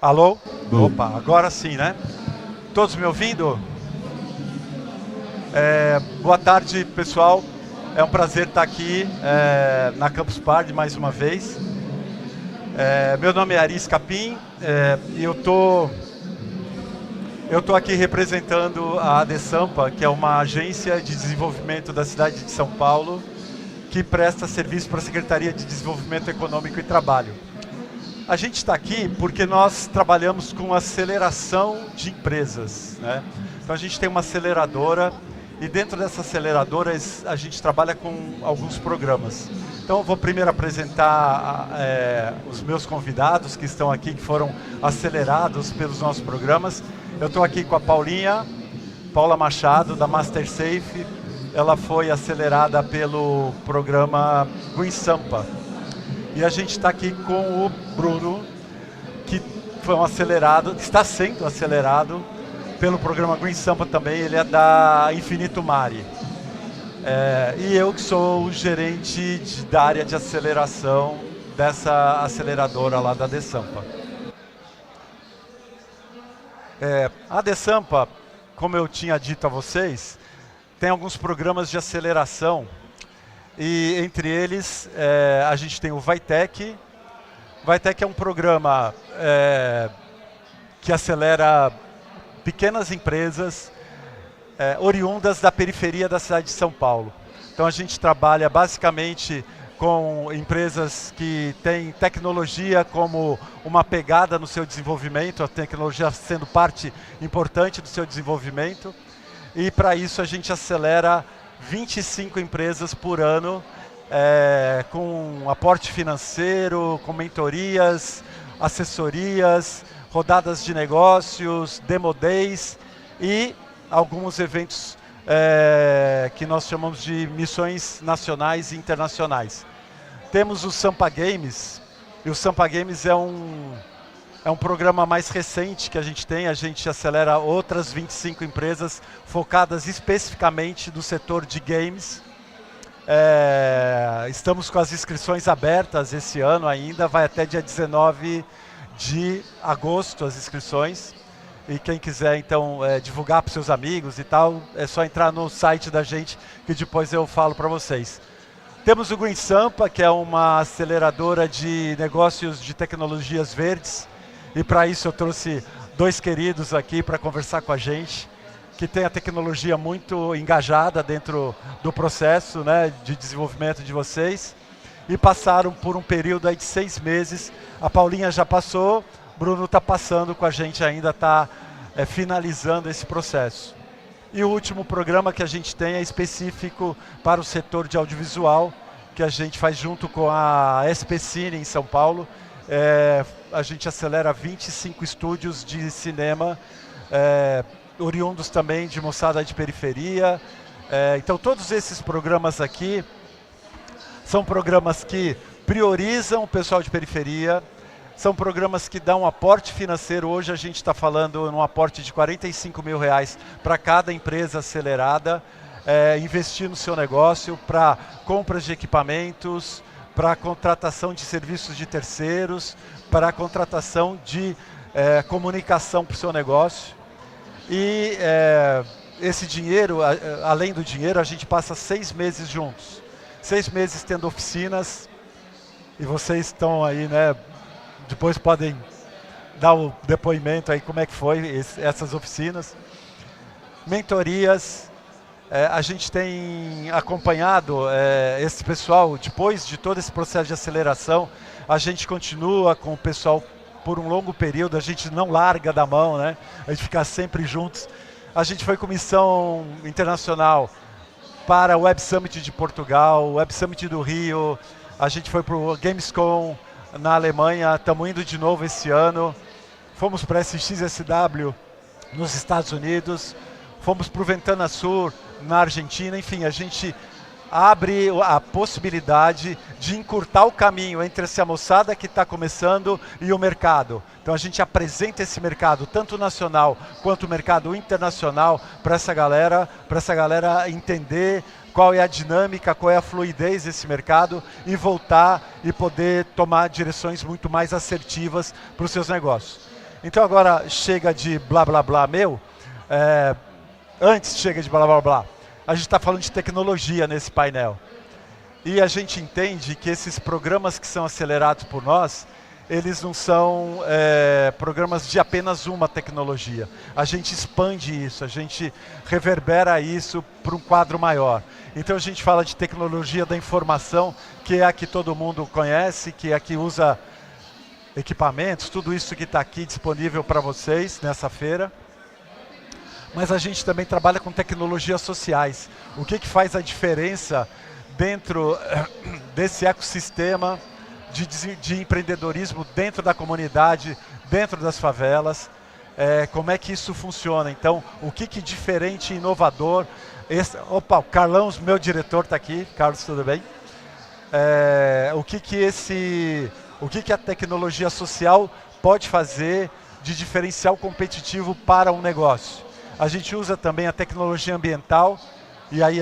Alô? Bom, Opa, agora sim, né? Todos me ouvindo? Boa tarde, pessoal. É um prazer estar aqui na Campus Party mais uma vez. Meu nome é Aris Capim e eu tô aqui representando a ADESAMPA, que é uma agência de desenvolvimento da cidade de São Paulo, que presta serviço para a Secretaria de Desenvolvimento Econômico e Trabalho. A gente está aqui porque nós trabalhamos com aceleração de empresas, né? Então a gente tem uma aceleradora e dentro dessa aceleradora a gente trabalha com alguns programas. Então eu vou primeiro apresentar os meus convidados que estão aqui, que foram acelerados pelos nossos programas. Eu estou aqui com a Paula Machado, da MasterSafe. Ela foi acelerada pelo programa Green Sampa. E a gente está aqui com o Bruno, que foi está sendo acelerado pelo programa Green Sampa também. Ele é da Infinito Mari. E eu que sou o gerente da área de aceleração dessa aceleradora lá da ADESAMPA. A ADESAMPA, como eu tinha dito a vocês, tem alguns programas de aceleração. E entre eles, a gente tem o Vitec. Vitec é um programa que acelera pequenas empresas oriundas da periferia da cidade de São Paulo. Então a gente trabalha basicamente com empresas que têm tecnologia como uma pegada no seu desenvolvimento, a tecnologia sendo parte importante do seu desenvolvimento. E para isso a gente acelera 25 empresas por ano, com aporte financeiro, com mentorias, assessorias, rodadas de negócios, demo days e alguns eventos que nós chamamos de missões nacionais e internacionais. Temos o Sampa Games, e o Sampa Games é um programa mais recente que a gente acelera outras 25 empresas focadas especificamente no setor de games. Estamos com as inscrições abertas esse ano ainda, vai até dia 19 de agosto as inscrições. E quem quiser então divulgar para os seus amigos e tal, é só entrar no site da gente que depois eu falo para vocês. Temos o Green Sampa, que é uma aceleradora de negócios de tecnologias verdes. E para isso eu trouxe dois queridos aqui para conversar com a gente, que tem a tecnologia muito engajada dentro do processo, né, de desenvolvimento de vocês. E passaram por um período aí de 6 meses. A Paulinha já passou, Bruno está passando com a gente ainda, está finalizando esse processo. E o último programa que a gente tem é específico para o setor de audiovisual, que a gente faz junto com a SP Cine em São Paulo. A gente acelera 25 estúdios de cinema, oriundos também de moçada de periferia. Então todos esses programas aqui são programas que priorizam o pessoal de periferia, são programas que dão um aporte financeiro. Hoje a gente está falando num aporte de R$45 mil para cada empresa acelerada, investir no seu negócio para compras de equipamentos, para contratação de serviços de terceiros, para a contratação de comunicação para o seu negócio. E esse dinheiro, além do dinheiro, a gente passa 6 meses juntos. 6 meses tendo oficinas, e vocês estão aí, né? Depois podem dar o depoimento aí como é que foi essas oficinas. Mentorias. A gente tem acompanhado esse pessoal, depois de todo esse processo de aceleração, a gente continua com o pessoal por um longo período, a gente não larga da mão, né? A gente fica sempre juntos. A gente foi com missão internacional para o Web Summit de Portugal, o Web Summit do Rio, a gente foi para o Gamescom na Alemanha, estamos indo de novo esse ano, fomos para a SXSW nos Estados Unidos, fomos para o Ventana Sur na Argentina. Enfim, a gente abre a possibilidade de encurtar o caminho entre essa moçada que está começando e o mercado. Então a gente apresenta esse mercado, tanto nacional quanto o mercado internacional, para essa galera entender qual é a dinâmica, qual é a fluidez desse mercado e voltar e poder tomar direções muito mais assertivas para os seus negócios. Então agora chega de blá blá blá meu. Antes chega de blá blá blá. A gente está falando de tecnologia nesse painel. E a gente entende que esses programas que são acelerados por nós, eles não são programas de apenas uma tecnologia. A gente expande isso, a gente reverbera isso para um quadro maior. Então a gente fala de tecnologia da informação, que é a que todo mundo conhece, que é a que usa equipamentos, tudo isso que está aqui disponível para vocês nessa feira. Mas a gente também trabalha com tecnologias sociais. O que faz a diferença dentro desse ecossistema de empreendedorismo dentro da comunidade, dentro das favelas, como é que isso funciona. Então, o que diferente e inovador... Opa, o Carlão, meu diretor, está aqui. Carlos, tudo bem? O que a tecnologia social pode fazer de diferencial competitivo para um negócio. A gente usa também a tecnologia ambiental, e aí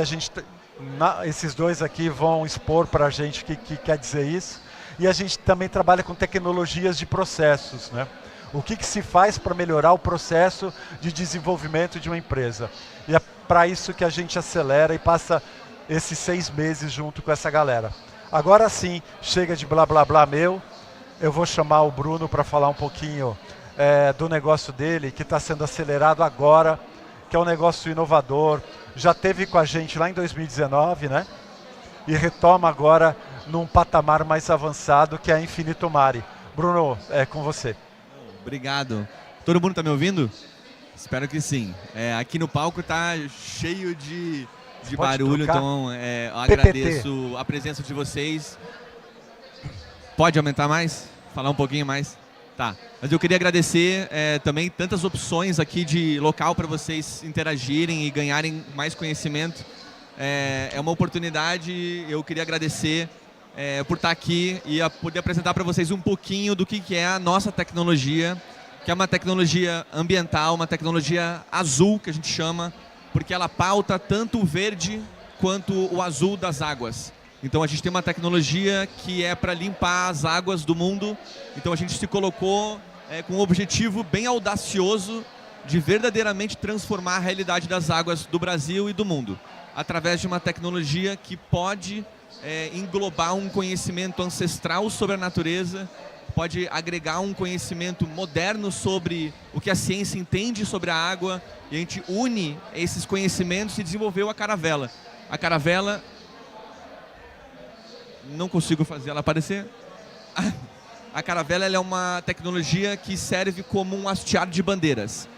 esses dois aqui vão expor para a gente o que quer dizer isso. E a gente também trabalha com tecnologias de processos, né? O que se faz para melhorar o processo de desenvolvimento de uma empresa. E é para isso que a gente acelera e passa esses 6 meses junto com essa galera. Agora sim, chega de blá blá blá meu. Eu vou chamar o Bruno para falar um pouquinho do negócio dele, que está sendo acelerado agora, que é um negócio inovador. Já teve com a gente lá em 2019, né? E retoma agora num patamar mais avançado, que é a Infinito Mari. Bruno, é com você. Obrigado. Todo mundo está me ouvindo? Espero que sim. Aqui no palco está cheio de barulho, trocar? Então eu agradeço a presença de vocês. Pode aumentar mais? Falar um pouquinho mais? Tá. Mas eu queria agradecer também tantas opções aqui de local para vocês interagirem e ganharem mais conhecimento. É uma oportunidade, eu queria agradecer por estar aqui e poder apresentar para vocês um pouquinho do que é a nossa tecnologia, que é uma tecnologia ambiental, uma tecnologia azul, que a gente chama, porque ela pauta tanto o verde quanto o azul das águas. Então a gente tem uma tecnologia que é para limpar as águas do mundo. Então a gente se colocou com um objetivo bem audacioso de verdadeiramente transformar a realidade das águas do Brasil e do mundo, através de uma tecnologia que pode englobar um conhecimento ancestral sobre a natureza, pode agregar um conhecimento moderno sobre o que a ciência entende sobre a água, e a gente une esses conhecimentos e desenvolveu a Caravela. A Caravela... Não consigo fazer ela aparecer. A Caravela ela é uma tecnologia que serve como um hasteado de bandeiras.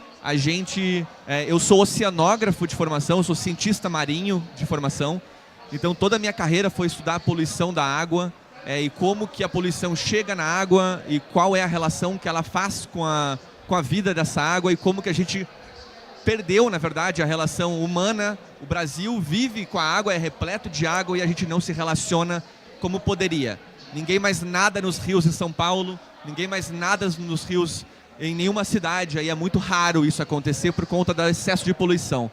Eu sou oceanógrafo de formação, eu sou cientista marinho de formação. Então toda a minha carreira foi estudar a poluição da água e como que a poluição chega na água e qual é a relação que ela faz com a vida dessa água e como que a gente perdeu, na verdade, a relação humana. O Brasil vive com a água, é repleto de água e a gente não se relaciona como poderia. Ninguém mais nada nos rios em São Paulo, ninguém mais nada nos rios em nenhuma cidade. Aí é muito raro isso acontecer por conta do excesso de poluição.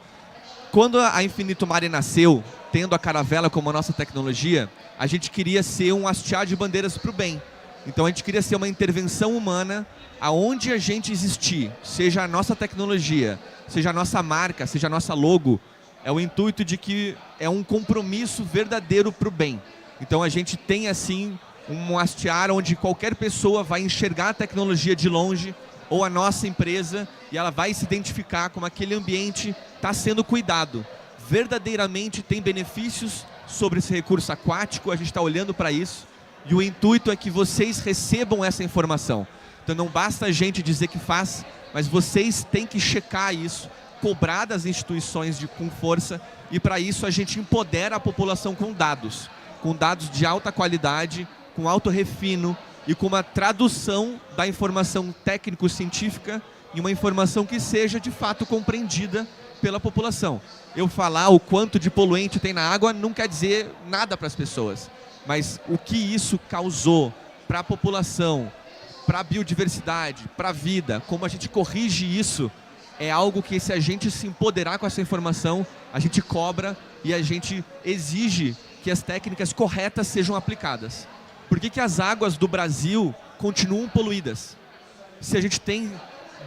Quando a Infinito Mari nasceu, tendo a Caravela como a nossa tecnologia, a gente queria ser um hasteado de bandeiras para o bem. Então a gente queria ser uma intervenção humana aonde a gente existir, seja a nossa tecnologia, seja a nossa marca, seja a nossa logo, é o intuito de que é um compromisso verdadeiro para o bem. Então a gente tem assim um hastear onde qualquer pessoa vai enxergar a tecnologia de longe ou a nossa empresa e ela vai se identificar como aquele ambiente está sendo cuidado. Verdadeiramente tem benefícios sobre esse recurso aquático, a gente está olhando para isso e o intuito é que vocês recebam essa informação. Então não basta a gente dizer que faz, mas vocês têm que checar isso, cobrar das instituições com força e para isso a gente empodera a população com dados de alta qualidade, com alto refino e com uma tradução da informação técnico-científica em uma informação que seja de fato compreendida pela população. Eu falar o quanto de poluente tem na água não quer dizer nada para as pessoas, mas o que isso causou para a população, para a biodiversidade, para a vida, como a gente corrige isso, é algo que se a gente se empoderar com essa informação, a gente cobra e a gente exige que as técnicas corretas sejam aplicadas. Por que as águas do Brasil continuam poluídas? Se a gente tem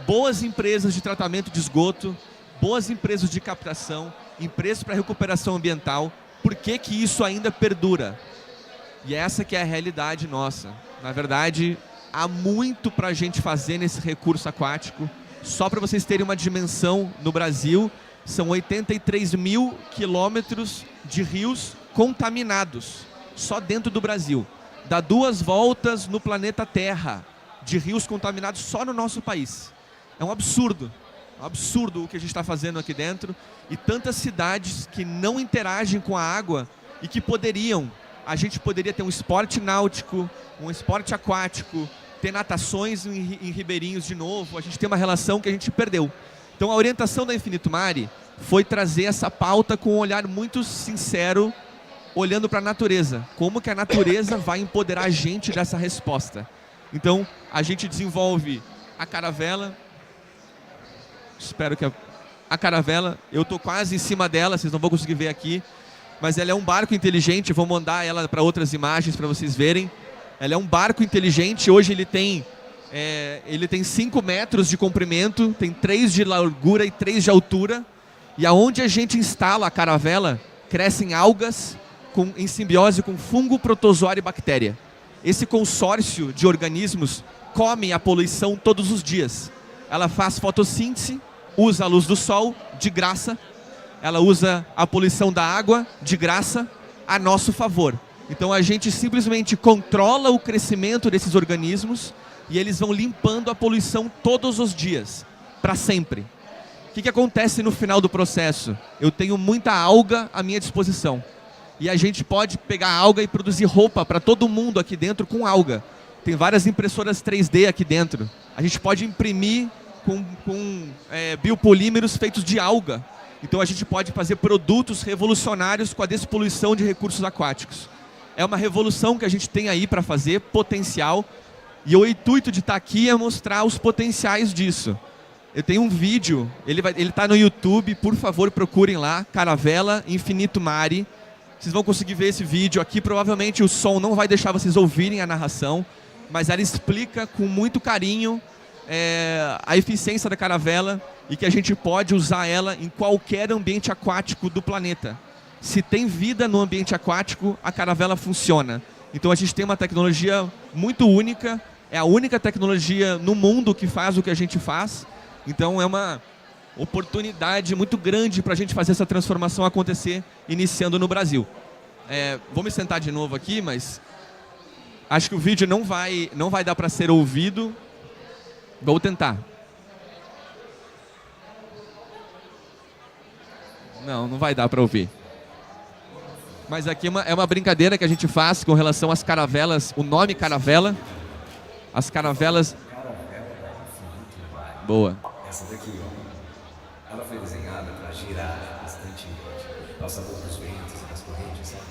boas empresas de tratamento de esgoto, boas empresas de captação, empresas para recuperação ambiental. Por que que isso ainda perdura? E essa que é a realidade nossa. Na verdade, há muito para a gente fazer nesse recurso aquático. Só para vocês terem uma dimensão, no Brasil, são 83 mil quilômetros de rios contaminados, só dentro do Brasil. Dá 2 voltas no planeta Terra de rios contaminados só no nosso país. É um absurdo o que a gente está fazendo aqui dentro. E tantas cidades que não interagem com a água e que poderiam. A gente poderia ter um esporte náutico, um esporte aquático, ter natações em ribeirinhos de novo. A gente tem uma relação que a gente perdeu. Então a orientação da Infinito Mare foi trazer essa pauta com um olhar muito sincero, olhando para a natureza. Como que a natureza vai empoderar a gente dessa resposta? Então a gente desenvolve a caravela. Espero que a caravela, eu estou quase em cima dela, vocês não vão conseguir ver aqui. Mas ela é um barco inteligente, vou mandar ela para outras imagens para vocês verem. Ela é um barco inteligente, hoje ele tem 5 metros de comprimento, tem 3 de largura e 3 de altura. E aonde a gente instala a caravela, crescem algas em simbiose com fungo, protozoário e bactéria. Esse consórcio de organismos come a poluição todos os dias. Ela faz fotossíntese, usa a luz do sol, de graça. Ela usa a poluição da água, de graça, a nosso favor. Então a gente simplesmente controla o crescimento desses organismos e eles vão limpando a poluição todos os dias, para sempre. O que acontece no final do processo? Eu tenho muita alga à minha disposição. E a gente pode pegar a alga e produzir roupa para todo mundo aqui dentro com alga. Tem várias impressoras 3D aqui dentro. A gente pode imprimir com biopolímeros feitos de alga. Então a gente pode fazer produtos revolucionários com a despoluição de recursos aquáticos. É uma revolução que a gente tem aí para fazer, potencial. E o intuito de estar aqui é mostrar os potenciais disso. Eu tenho um vídeo, ele está no YouTube, por favor procurem lá, Caravela Infinito Mare. Vocês vão conseguir ver esse vídeo aqui, provavelmente o som não vai deixar vocês ouvirem a narração, mas ela explica com muito carinho a eficiência da caravela e que a gente pode usar ela em qualquer ambiente aquático do planeta. Se tem vida no ambiente aquático, a caravela funciona. Então a gente tem uma tecnologia muito única, é a única tecnologia no mundo que faz o que a gente faz. Então é uma oportunidade muito grande para a gente fazer essa transformação acontecer, iniciando no Brasil. Vou me sentar de novo aqui, mas acho que o vídeo não vai dar para ser ouvido. Vou tentar. Não vai dar para ouvir. Mas aqui é uma brincadeira que a gente faz com relação às caravelas, o nome caravela. As caravelas... Boa. Essa daqui, ó, ela foi desenhada para girar bastante ao sabor dos ventos e das correntes, sabe?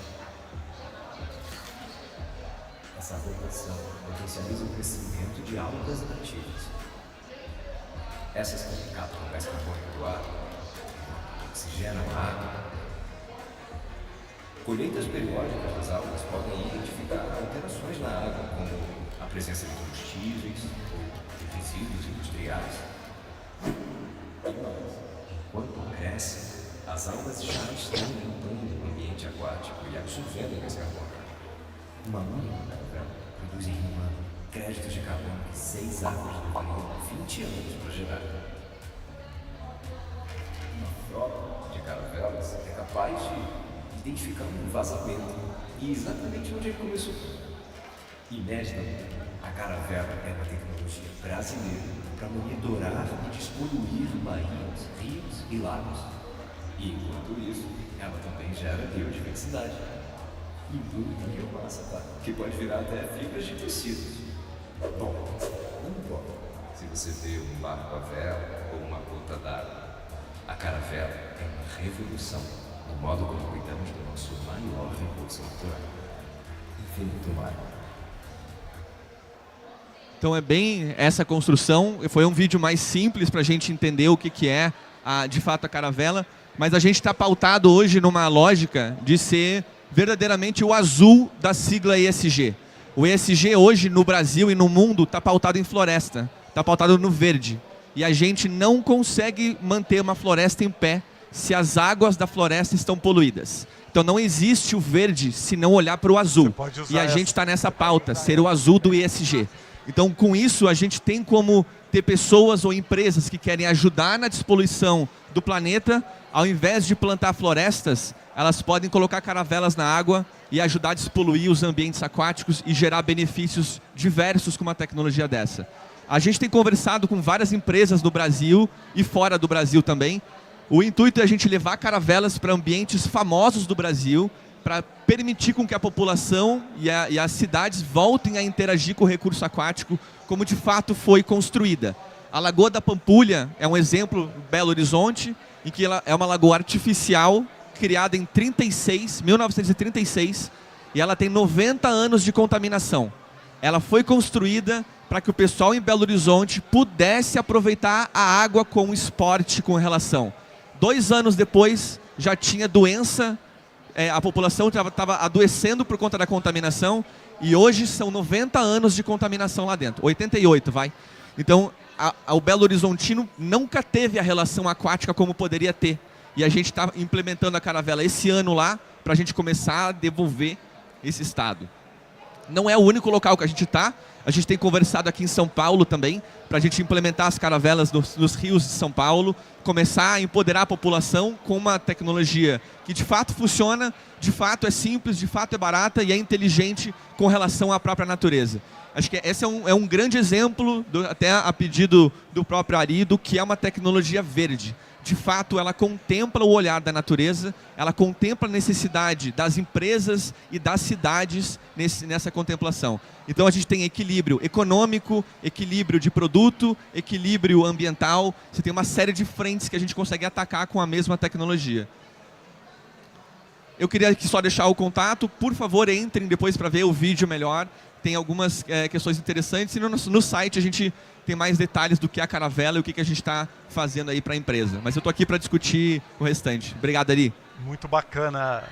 Essa rotação potencializa o crescimento de algas nativas. Essas que captam gás carbônico do ar, oxigenam a água. Colheitas periódicas das algas podem identificar alterações na água, como a presença de combustíveis ou de resíduos industriais. Quando crescem, as algas já estão limpando o ambiente aquático e absorvendo gás carbônico. Uma única caravela produz em um ano créditos de carbono que 6 árvores levariam 20 anos para gerar. Uma frota de caravelas é capaz de identificar um vazamento e exatamente onde ele começou. Inéditamente, a caravela é uma tecnologia brasileira para monitorar e despoluir baías, rios e lagos. E enquanto isso, ela também gera biodiversidade. E muita biomassa, tá? Que pode virar até fibras de tecidos. Bom, não importa se você vê um barco à vela ou uma gota d'água. A caravela é uma revolução no modo como cuidamos do nosso maior recurso natural. Infinito Mare. Então é bem essa construção, foi um vídeo mais simples para a gente entender o que é de fato a caravela, mas a gente está pautado hoje numa lógica de ser verdadeiramente o azul da sigla ESG. O ESG hoje no Brasil e no mundo está pautado em floresta, está pautado no verde. E a gente não consegue manter uma floresta em pé se as águas da floresta estão poluídas. Então não existe o verde se não olhar para o azul. E a gente está nessa pauta, ser o azul do ESG. Então com isso a gente tem como ter pessoas ou empresas que querem ajudar na despoluição do planeta, ao invés de plantar florestas, elas podem colocar caravelas na água e ajudar a despoluir os ambientes aquáticos e gerar benefícios diversos com uma tecnologia dessa. A gente tem conversado com várias empresas no Brasil e fora do Brasil também. O intuito é a gente levar caravelas para ambientes famosos do Brasil, para permitir com que a população e as cidades voltem a interagir com o recurso aquático como de fato foi construída. A Lagoa da Pampulha é um exemplo, Belo Horizonte, em que ela é uma lagoa artificial, criada em 1936, e ela tem 90 anos de contaminação. Ela foi construída para que o pessoal em Belo Horizonte pudesse aproveitar a água como esporte com relação. 2 anos depois, já tinha doença, a população estava adoecendo por conta da contaminação, e hoje são 90 anos de contaminação lá dentro, 88, vai. Então, o Belo Horizontino nunca teve a relação aquática como poderia ter. E a gente está implementando a caravela esse ano lá, para a gente começar a devolver esse estado. Não é o único local que a gente está. A gente tem conversado aqui em São Paulo também, para a gente implementar as caravelas nos rios de São Paulo, começar a empoderar a população com uma tecnologia que de fato funciona, de fato é simples, de fato é barata e é inteligente com relação à própria natureza. Acho que esse é um grande exemplo, até a pedido do próprio Ari, do que é uma tecnologia verde. De fato, ela contempla o olhar da natureza, ela contempla a necessidade das empresas e das cidades nessa contemplação. Então a gente tem equilíbrio econômico, equilíbrio de produto, equilíbrio ambiental. Você tem uma série de frentes que a gente consegue atacar com a mesma tecnologia. Eu queria aqui só deixar o contato. Por favor, entrem depois para ver o vídeo melhor. Tem algumas questões interessantes. E no site a gente tem mais detalhes do que a caravela e o que a gente está fazendo aí para a empresa. Mas eu estou aqui para discutir o restante. Obrigado, Ari. Muito bacana.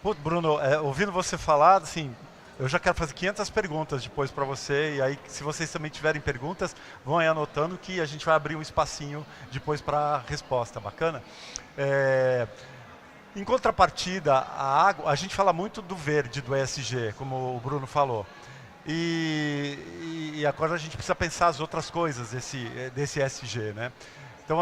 Pô, Bruno, ouvindo você falar, assim, eu já quero fazer 500 perguntas depois para você. E aí, se vocês também tiverem perguntas, vão aí anotando que a gente vai abrir um espacinho depois para a resposta. Bacana? Em contrapartida, a água, a gente fala muito do verde, do ESG, como o Bruno falou. E agora a gente precisa pensar as outras coisas desse ESG, né? Então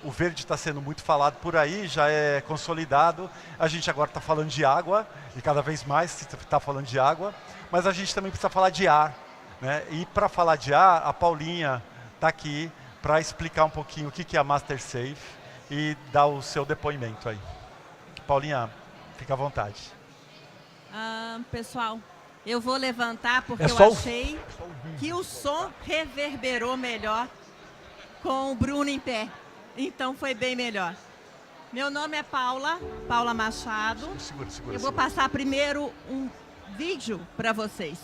o verde está sendo muito falado por aí, já é consolidado. A gente agora está falando de água, e cada vez mais está falando de água, mas a gente também precisa falar de ar, né? E para falar de ar, a Paulinha está aqui para explicar um pouquinho o que é a MasterSafe e dar o seu depoimento aí. Paulinha, fica à vontade. Pessoal, eu vou levantar porque eu achei que o som reverberou melhor com o Bruno em pé. Então foi bem melhor. Meu nome é Paula Machado. Segura. Eu vou passar primeiro um vídeo para vocês.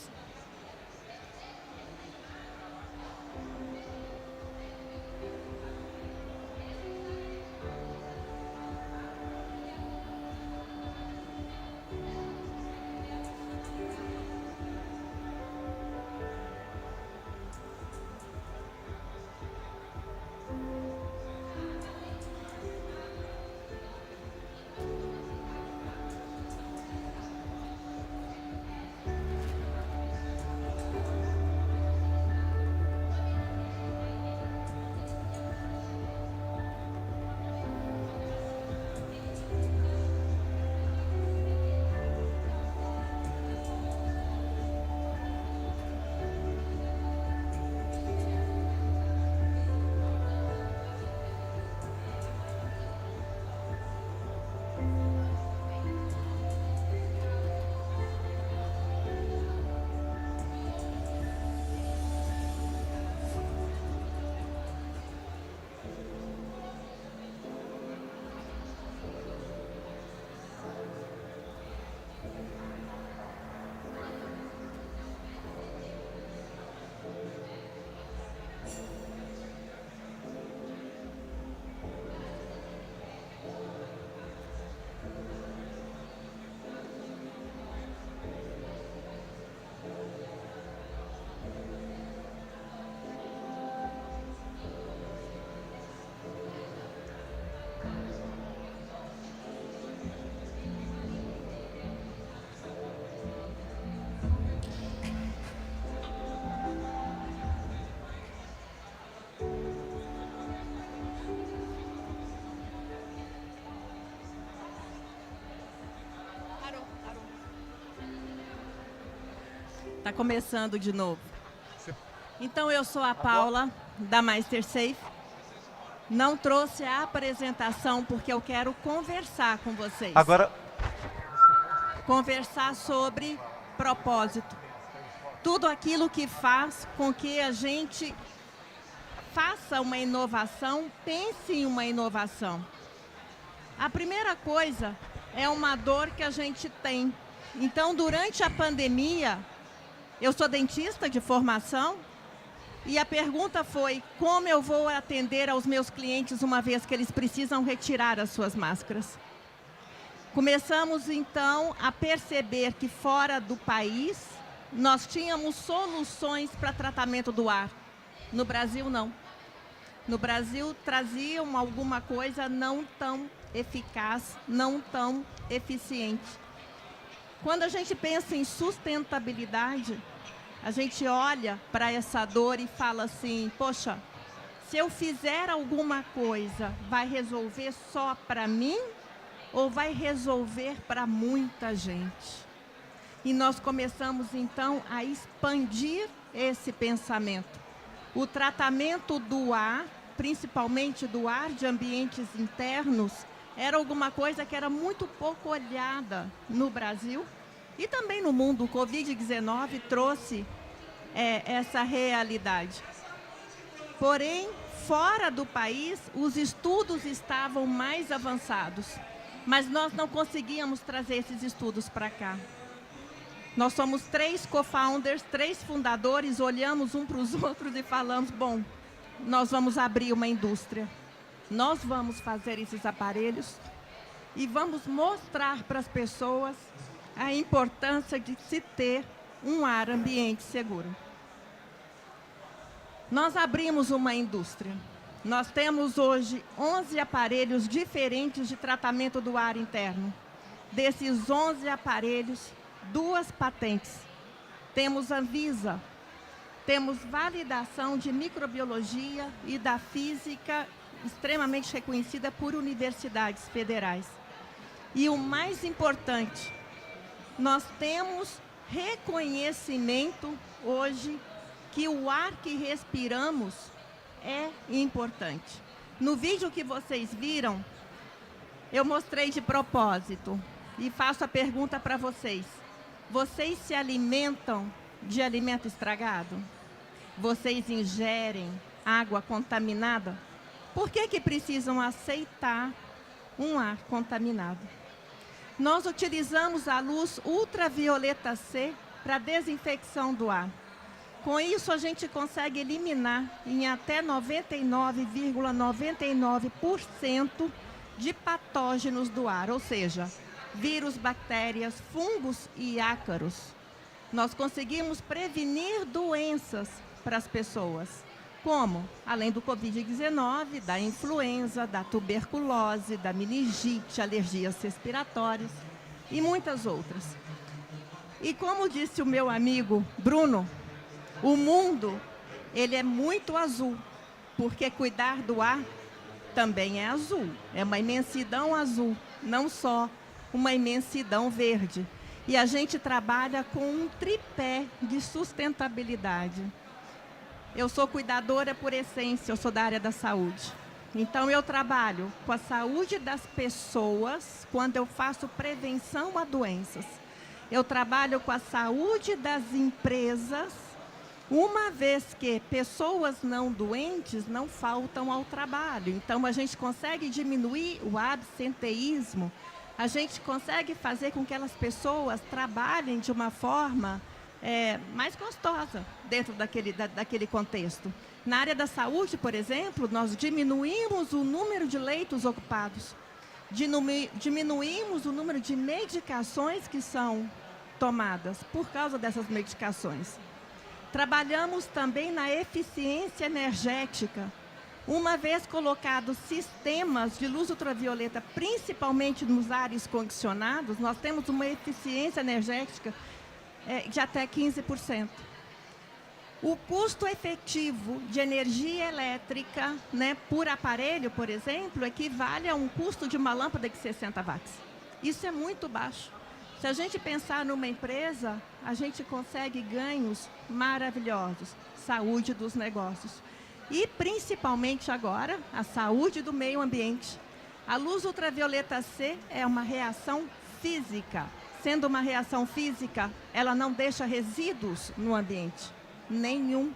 Tá começando de novo. Então, eu sou a Paula, da MasterSafe. Não trouxe a apresentação porque eu quero conversar com vocês. Agora... Conversar sobre propósito. Tudo aquilo que faz com que a gente faça uma inovação, pense em uma inovação. A primeira coisa é uma dor que a gente tem. Então, durante a pandemia, eu sou dentista de formação, e a pergunta foi: como eu vou atender aos meus clientes uma vez que eles precisam retirar as suas máscaras? Começamos, então, a perceber que fora do país, nós tínhamos soluções para tratamento do ar. No Brasil, não. No Brasil, traziam alguma coisa não tão eficaz, não tão eficiente. Quando a gente pensa em sustentabilidade, a gente olha para essa dor e fala assim: poxa, se eu fizer alguma coisa, vai resolver só para mim ou vai resolver para muita gente? E nós começamos, então, a expandir esse pensamento. O tratamento do ar, principalmente do ar de ambientes internos, era alguma coisa que era muito pouco olhada no Brasil e também no mundo. O Covid-19 trouxe essa realidade. Porém, fora do país, os estudos estavam mais avançados, mas nós não conseguíamos trazer esses estudos para cá. Nós somos 3 co-founders, 3 fundadores, olhamos um para os outros e falamos: bom, nós vamos abrir uma indústria. Nós vamos fazer esses aparelhos e vamos mostrar para as pessoas a importância de se ter um ar ambiente seguro. Nós abrimos uma indústria. Nós temos hoje 11 aparelhos diferentes de tratamento do ar interno. Desses 11 aparelhos, 2 patentes. Temos Anvisa, temos validação de microbiologia e da física extremamente reconhecida por universidades federais. E o mais importante, nós temos reconhecimento hoje que o ar que respiramos é importante. No vídeo que vocês viram, eu mostrei de propósito e faço a pergunta para vocês: vocês se alimentam de alimento estragado? Vocês ingerem água contaminada? Por que precisam aceitar um ar contaminado? Nós utilizamos a luz ultravioleta C para desinfecção do ar. Com isso, a gente consegue eliminar em até 99,99% de patógenos do ar, ou seja, vírus, bactérias, fungos e ácaros. Nós conseguimos prevenir doenças para as pessoas. Como? Além do Covid-19, da influenza, da tuberculose, da meningite, alergias respiratórias e muitas outras. E como disse o meu amigo Bruno, o mundo, ele é muito azul, porque cuidar do ar também é azul. É uma imensidão azul, não só uma imensidão verde. E a gente trabalha com um tripé de sustentabilidade. Eu sou cuidadora por essência, eu sou da área da saúde. Então, eu trabalho com a saúde das pessoas quando eu faço prevenção a doenças. Eu trabalho com a saúde das empresas, uma vez que pessoas não doentes não faltam ao trabalho. Então, a gente consegue diminuir o absenteísmo, a gente consegue fazer com que aquelas pessoas trabalhem de uma forma mais gostosa dentro daquele contexto. Na área da saúde, por exemplo, nós diminuímos o número de leitos ocupados, diminuímos o número de medicações que são tomadas por causa dessas medicações. Trabalhamos também na eficiência energética. Uma vez colocados sistemas de luz ultravioleta, principalmente nos ares condicionados, nós temos uma eficiência energética de até 15%. O custo efetivo de energia elétrica, por aparelho, por exemplo, equivale a um custo de uma lâmpada de 60 watts. Isso é muito baixo. Se a gente pensar numa empresa, a gente consegue ganhos maravilhosos. Saúde dos negócios. E, principalmente agora, a saúde do meio ambiente. A luz ultravioleta C é uma reação física. Sendo uma reação física, ela não deixa resíduos no ambiente. Nenhum.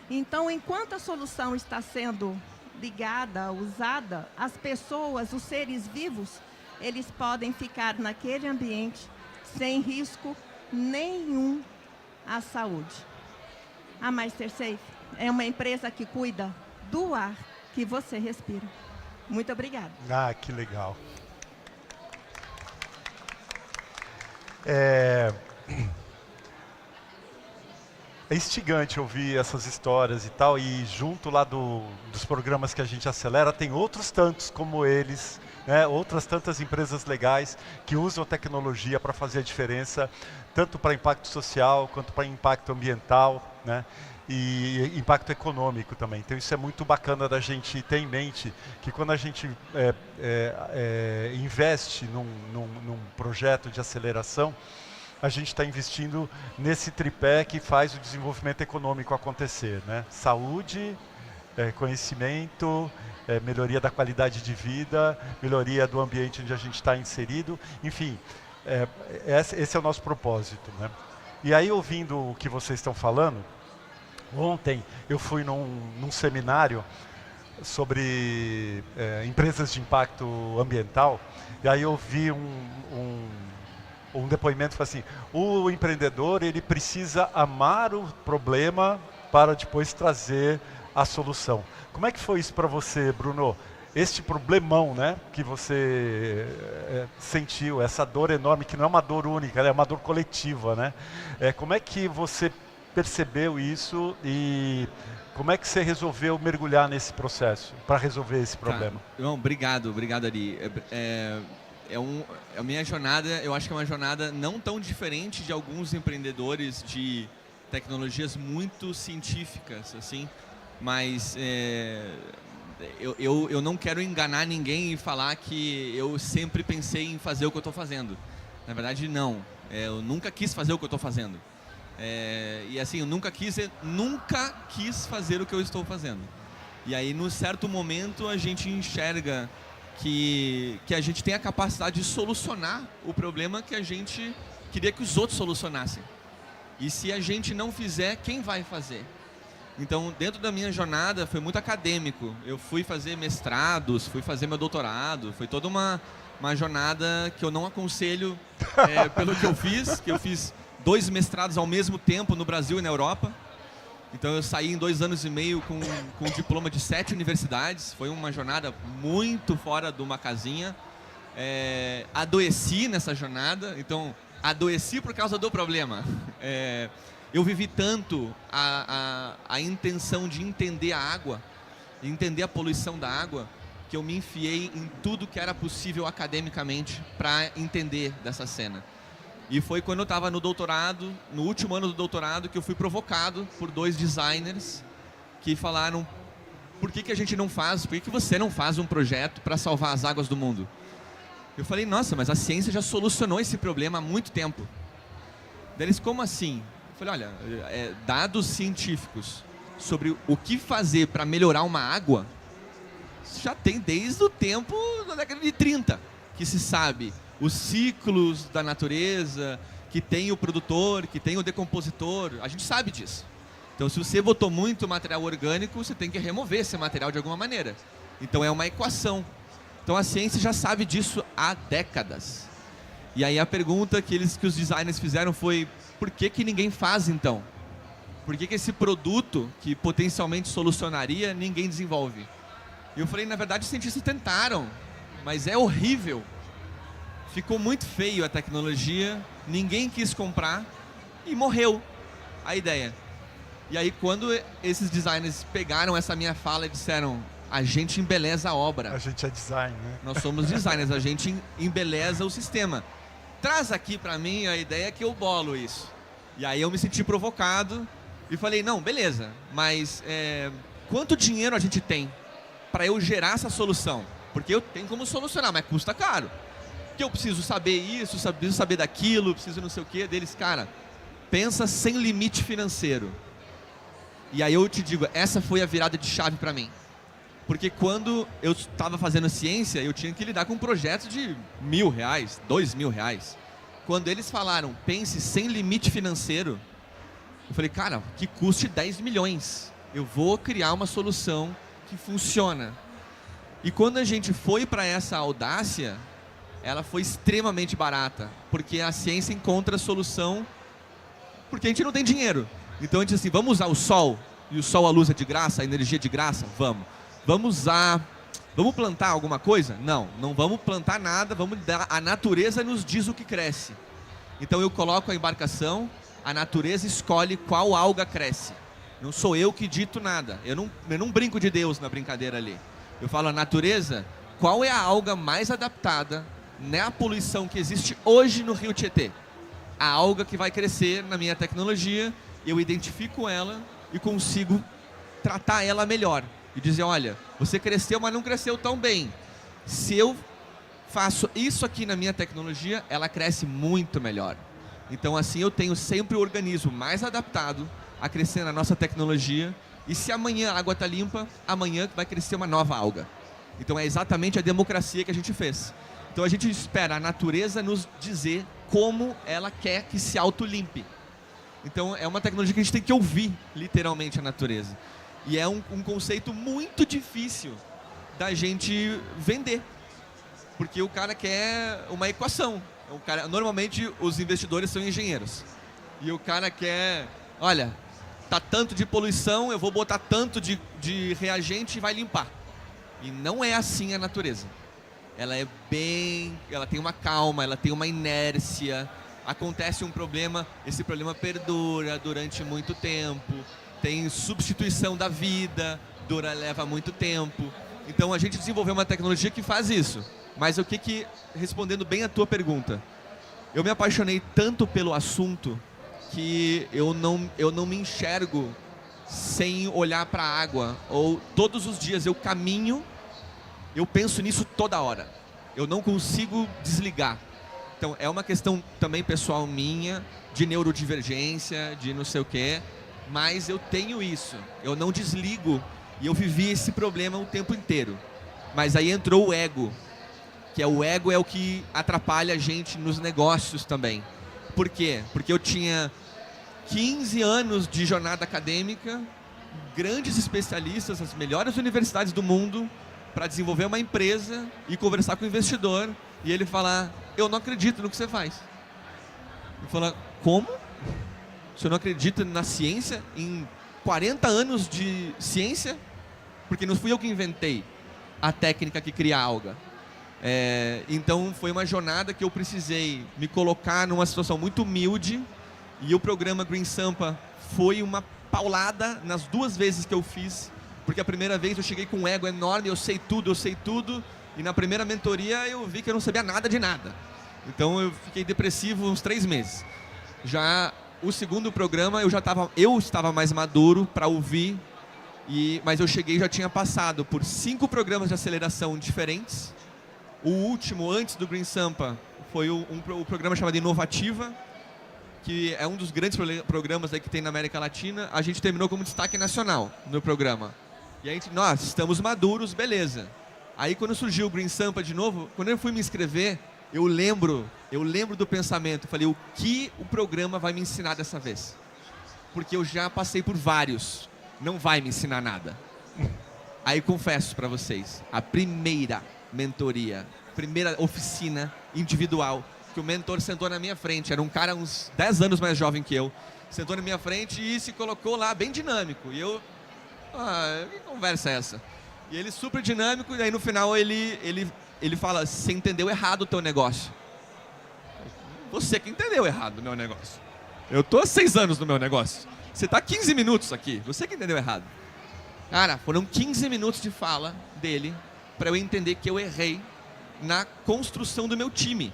Então, enquanto a solução está sendo ligada, usada, as pessoas, os seres vivos, eles podem ficar naquele ambiente sem risco nenhum à saúde. A MasterSafe é uma empresa que cuida do ar que você respira. Muito obrigada. Ah, que legal. É instigante ouvir essas histórias e tal, e junto lá dos programas que a gente acelera, tem outros tantos como eles, né? Outras tantas empresas legais que usam tecnologia para fazer a diferença, tanto para impacto social, quanto para impacto ambiental, né? E impacto econômico também. Então isso é muito bacana da gente ter em mente, que quando a gente investe num projeto de aceleração, a gente está investindo nesse tripé que faz o desenvolvimento econômico acontecer, né? Saúde, conhecimento, melhoria da qualidade de vida, melhoria do ambiente onde a gente está inserido, enfim, esse é o nosso propósito, né? E aí, ouvindo o que vocês estão falando, ontem eu fui num seminário sobre empresas de impacto ambiental, e aí eu vi um depoimento que assim: o empreendedor, ele precisa amar o problema para depois trazer a solução. Como é que foi isso para você, Bruno? Este problemão, né, que você sentiu, essa dor enorme, que não é uma dor única, ela é uma dor coletiva, né? Como é que você percebeu isso e como é que você resolveu mergulhar nesse processo para resolver esse problema? Não, obrigado Ari. A minha jornada, eu acho que é uma jornada não tão diferente de alguns empreendedores de tecnologias muito científicas, assim, mas eu não quero enganar ninguém e falar que eu sempre pensei em fazer o que eu estou fazendo. Na verdade, não. Eu nunca quis fazer o que eu estou fazendo. E assim, eu nunca quis fazer o que eu estou fazendo. E aí, num certo momento, a gente enxerga que a gente tem a capacidade de solucionar o problema que a gente queria que os outros solucionassem. E se a gente não fizer, quem vai fazer? Então, dentro da minha jornada, foi muito acadêmico. Eu fui fazer mestrados, fui fazer meu doutorado, foi toda uma jornada que eu não aconselho pelo que eu fiz 2 mestrados ao mesmo tempo no Brasil e na Europa. Então eu saí em 2 anos e meio com um diploma de 7 universidades. Foi uma jornada muito fora de uma casinha. Adoeci nessa jornada, então adoeci por causa do problema. Eu vivi tanto a intenção de entender a água, entender a poluição da água, que eu me enfiei em tudo que era possível academicamente para entender dessa cena. E foi quando eu estava no doutorado, no último ano do doutorado, que eu fui provocado por 2 designers que falaram: por que a gente não faz, por que você não faz um projeto para salvar as águas do mundo? Eu falei: nossa, mas a ciência já solucionou esse problema há muito tempo. Daí eles: como assim? Eu falei: olha, dados científicos sobre o que fazer para melhorar uma água, já tem desde o tempo da década de 30, que se sabe os ciclos da natureza, que tem o produtor, que tem o decompositor, a gente sabe disso. Então, se você botou muito material orgânico, você tem que remover esse material de alguma maneira. Então, é uma equação. Então, a ciência já sabe disso há décadas. E aí a pergunta que os designers fizeram foi: por que ninguém faz, então? Por que esse produto, que potencialmente solucionaria, ninguém desenvolve? E eu falei: na verdade, os cientistas tentaram, mas é horrível. Ficou muito feio a tecnologia, ninguém quis comprar e morreu a ideia. E aí, quando esses designers pegaram essa minha fala e disseram: a gente embeleza a obra. A gente é design, né? Nós somos designers, a gente embeleza o sistema. Traz aqui para mim a ideia que eu bolo isso. E aí eu me senti provocado e falei: não, beleza, mas quanto dinheiro a gente tem para eu gerar essa solução? Porque eu tenho como solucionar, mas custa caro. porque eu preciso saber isso, preciso saber daquilo, preciso não sei o quê. Deles, cara, pensa sem limite financeiro. E aí eu te digo, essa foi a virada de chave para mim. Porque quando eu estava fazendo ciência, eu tinha que lidar com projetos de R$1.000, R$2.000. Quando eles falaram, pense sem limite financeiro, eu falei, cara, que custe 10 milhões. Eu vou criar uma solução que funciona. E quando a gente foi para essa audácia, ela foi extremamente barata. Porque a ciência encontra a solução porque a gente não tem dinheiro. Então a gente disse assim, vamos usar o sol? E o sol, a luz é de graça, a energia é de graça? Vamos. Vamos plantar alguma coisa? Não, não vamos plantar nada, a natureza nos diz o que cresce. Então eu coloco a embarcação, a natureza escolhe qual alga cresce. Não sou eu que dito nada, eu não brinco de Deus na brincadeira ali. Eu falo, a natureza, qual é a alga mais adaptada na poluição que existe hoje no Rio Tietê? A alga que vai crescer na minha tecnologia, eu identifico ela e consigo tratar ela melhor. E dizer, olha, você cresceu, mas não cresceu tão bem. Se eu faço isso aqui na minha tecnologia, ela cresce muito melhor. Então assim eu tenho sempre o organismo mais adaptado a crescer na nossa tecnologia. E se amanhã a água está limpa, amanhã vai crescer uma nova alga. Então é exatamente a democracia que a gente fez. Então a gente espera a natureza nos dizer como ela quer que se autolimpe. Então é uma tecnologia que a gente tem que ouvir literalmente a natureza. E é um conceito muito difícil da gente vender. Porque o cara quer uma equação. Normalmente os investidores são engenheiros. E o cara quer, olha, tá tanto de poluição, eu vou botar tanto de reagente e vai limpar. E não é assim a natureza. Ela tem uma calma, ela tem uma inércia. Acontece um problema, esse problema perdura durante muito tempo. Tem substituição da vida, leva muito tempo. Então a gente desenvolveu uma tecnologia que faz isso. Mas respondendo bem a tua pergunta, eu me apaixonei tanto pelo assunto que eu não me enxergo sem olhar para a água. Ou todos os dias eu caminho, eu penso nisso toda hora. Eu não consigo desligar. Então é uma questão também pessoal minha, de neurodivergência, de não sei o quê. Mas eu tenho isso, eu não desligo e eu vivi esse problema o tempo inteiro. Mas aí entrou o ego, que o ego é o que atrapalha a gente nos negócios também. Por quê? Porque eu tinha 15 anos de jornada acadêmica, grandes especialistas, as melhores universidades do mundo, para desenvolver uma empresa e conversar com o investidor e ele falar, eu não acredito no que você faz. Eu falar, como? Você não acredita na ciência, em 40 anos de ciência? Porque não fui eu que inventei a técnica que cria a alga. Então foi uma jornada que eu precisei me colocar numa situação muito humilde e o programa Green Sampa foi uma paulada nas 2 vezes que eu fiz, porque a primeira vez eu cheguei com um ego enorme, eu sei tudo, e na primeira mentoria eu vi que eu não sabia nada de nada. Então eu fiquei depressivo uns 3 meses. Já o segundo programa eu estava mais maduro para ouvir, mas eu cheguei e já tinha passado por 5 programas de aceleração diferentes. O último, antes do Green Sampa, foi o programa chamado Inovativa, que é um dos grandes programas aí que tem na América Latina. A gente terminou como destaque nacional no programa. E a gente, nós estamos maduros, beleza. Aí quando surgiu o Green Sampa de novo, quando eu fui me inscrever, eu lembro do pensamento, falei, o que o programa vai me ensinar dessa vez? Porque eu já passei por vários, não vai me ensinar nada. Aí confesso para vocês, a primeira mentoria, primeira oficina individual, que o mentor sentou na minha frente, era um cara uns 10 anos mais jovem que eu, sentou na minha frente e se colocou lá bem dinâmico. E eu, que conversa é essa? E ele super dinâmico, e aí no final ele fala, você entendeu errado o teu negócio. Você que entendeu errado o meu negócio. Eu tô há 6 anos no meu negócio. Você tá 15 minutos aqui, você que entendeu errado. Cara, foram 15 minutos de fala dele para eu entender que eu errei na construção do meu time.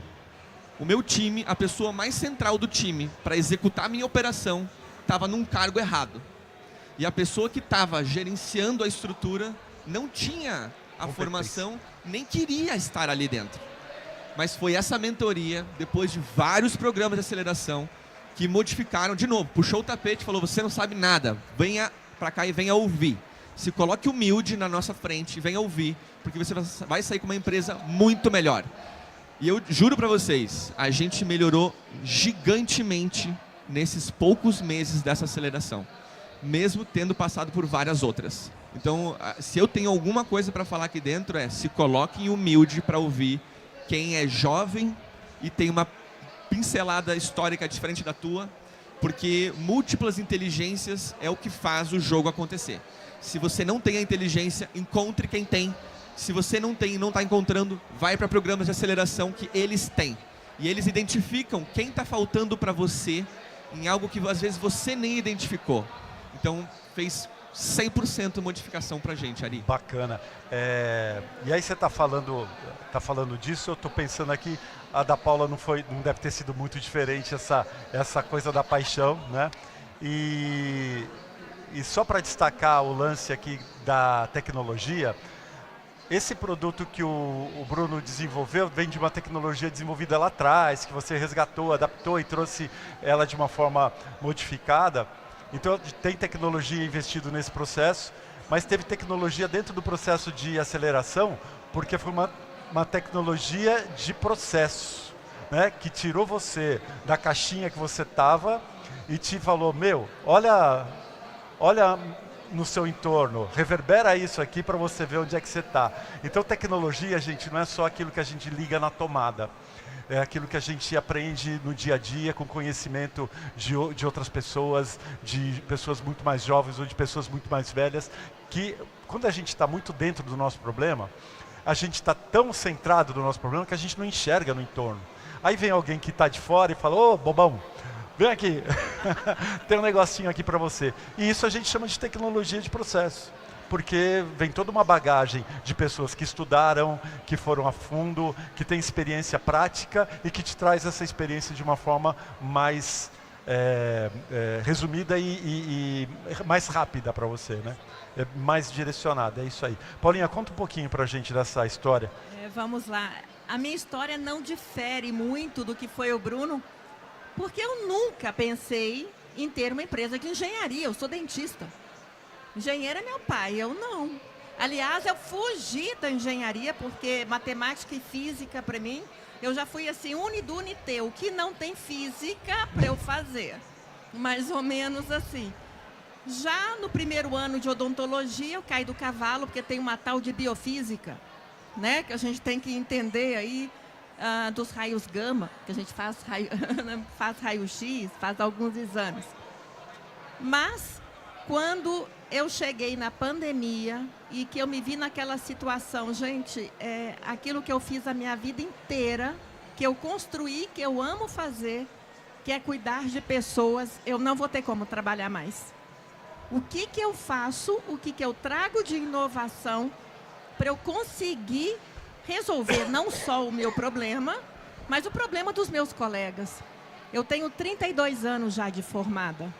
O meu time, a pessoa mais central do time para executar a minha operação, estava num cargo errado. E a pessoa que estava gerenciando a estrutura não tinha a formação, nem queria estar ali dentro. Mas foi essa mentoria, depois de vários programas de aceleração, que modificaram, de novo, puxou o tapete e falou, você não sabe nada, venha para cá e venha ouvir. Se coloque humilde na nossa frente e venha ouvir, porque você vai sair com uma empresa muito melhor. E eu juro para vocês, a gente melhorou gigantemente nesses poucos meses dessa aceleração, mesmo tendo passado por várias outras. Então, se eu tenho alguma coisa para falar aqui dentro, se coloquem humilde para ouvir quem é jovem e tem uma pincelada histórica diferente da tua, porque múltiplas inteligências é o que faz o jogo acontecer. Se você não tem a inteligência, encontre quem tem. Se você não tem e não está encontrando, vai para programas de aceleração que eles têm. E eles identificam quem está faltando para você em algo que às vezes você nem identificou. Então, fez 100% modificação para a gente, Ari. Bacana. E aí você está falando disso, eu estou pensando aqui, a da Paula não deve ter sido muito diferente essa coisa da paixão, né? E só para destacar o lance aqui da tecnologia, esse produto que o Bruno desenvolveu vem de uma tecnologia desenvolvida lá atrás, que você resgatou, adaptou e trouxe ela de uma forma modificada. Então tem tecnologia investido nesse processo, mas teve tecnologia dentro do processo de aceleração, porque foi uma tecnologia de processo, né? Que tirou você da caixinha que você estava e te falou, olha no seu entorno, reverbera isso aqui para você ver onde é que você está. Então tecnologia, gente, não é só aquilo que a gente liga na tomada. É aquilo que a gente aprende no dia a dia, com conhecimento de outras pessoas, de pessoas muito mais jovens ou de pessoas muito mais velhas, que quando a gente está muito dentro do nosso problema, a gente está tão centrado no nosso problema que a gente não enxerga no entorno. Aí vem alguém que está de fora e fala, ô bobão, vem aqui, tem um negocinho aqui para você. E isso a gente chama de tecnologia de processo. Porque vem toda uma bagagem de pessoas que estudaram, que foram a fundo, que tem experiência prática e que te traz essa experiência de uma forma mais resumida e mais rápida para você, né? Mais direcionada, é isso aí. Paulinha, conta um pouquinho para a gente dessa história. Vamos lá. A minha história não difere muito do que foi o Bruno, porque eu nunca pensei em ter uma empresa de engenharia, eu sou dentista. Engenheiro é meu pai, eu não. Aliás, eu fugi da engenharia, porque matemática e física, para mim, eu já fui assim, unidunité, o que não tem física para eu fazer. Mais ou menos assim. Já no primeiro ano de odontologia, eu caí do cavalo, porque tem uma tal de biofísica, né? Que a gente tem que entender aí dos raios gama, que a gente faz raio-x, faz alguns exames. Mas, quando eu cheguei na pandemia e que eu me vi naquela situação, gente, aquilo que eu fiz a minha vida inteira, que eu construí, que eu amo fazer, que é cuidar de pessoas, eu não vou ter como trabalhar mais. O que eu faço, o que eu trago de inovação para eu conseguir resolver não só o meu problema, mas o problema dos meus colegas. Eu tenho 32 anos já de formada.